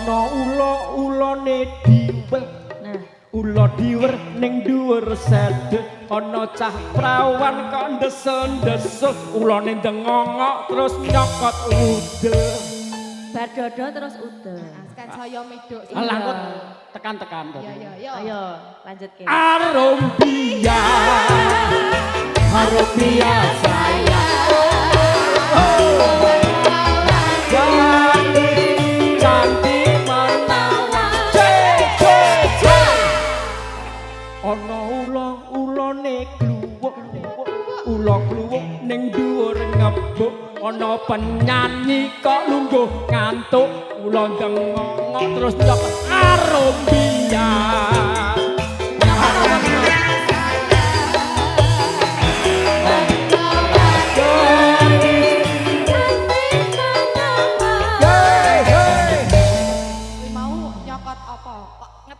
ana ula-ulane diwer. Nah, ula diwer ning dhuwur sedhet ana cah prawan kok ndesuk-ndesuk ulane ndengongok terus nyokot udel. Bar dodo terus udel. Kan saya medok. Langkut tekan-tekan to. Iya. Ayo lanjutke. Arumbia. Arumbia saya. Cantik menawan. Ana ula-ulane kluwuk. Ula kluwuk ning dhuwur ngebuk. Ana penyanyi kok lungguh ngantuk. Ula ndengok terus nyok arumbia.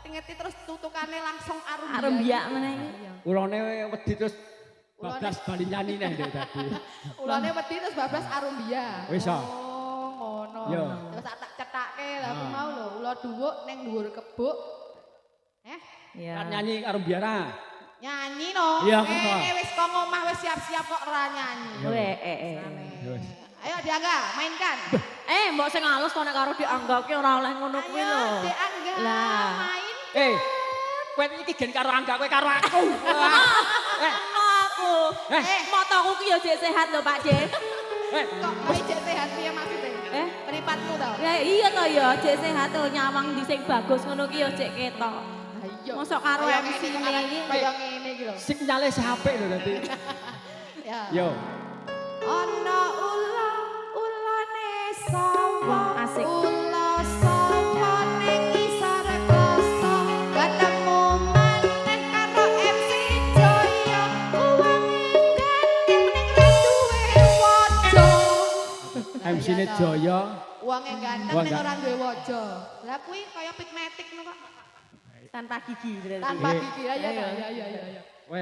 Ngerti terus tutukannya langsung arumbia. Arumbia meneh. Ulane wedi terus bablas bali nyanyi neh dadi. Ulane wedi terus bablas arumbia. Wis ah. Oh, ngono. Yo. Terus tak cethake lha aku mau lho, ula dhuwuk ning dhuwur kebuk. Iya. Kan nyanyi arumbia ra. Nyanyi no. Iya, wis kok ngomah wis siap-siap kok ora nyanyi. Ayo Diangga, mainkan. Mbok sing alus kok nek karo Diangga ki ora oleh ngono kuwi lho. Ayo Diangga, main. Kowe iki gen karo Angga kowe karo aku. Aku. Motoku ki ya jek sehat lho Pak Jen. Kok kowe jek sehat piye maksudnya? Mripatmu to? Ya iya to ya jek sehat to nyawang di sing bagus ngono ki ya jek ketok. Mosok karo MC ini iki kaya ngene iki lho. Sinyale sih apik lho dadi. Ya. Yo. Ana ulane sawo. Asik. Ula sawo ning isor koso. Ketemu maneh karo MC Joyo. Uang ganteng ning ra duwe waja. MC-ne Joyo. Uangnya ganteng ning ora duwe waja. Lah kuwi kaya pikmetik ngono kok. tanpa gigi berarti. Tanpa gigi ya. Kowe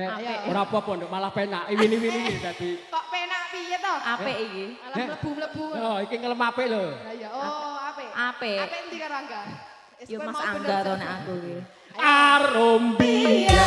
ora apa-apa nduk malah penak iwili-wili dadi. Kok penak piye to? Apik iki. Alah mlebu-mlebu. Oh, iki ngelem apik lho. Lah ya, oh apik. Apik. Apik endi karo Angga? Yo Mas Angga to nek aku iki. Arumbia.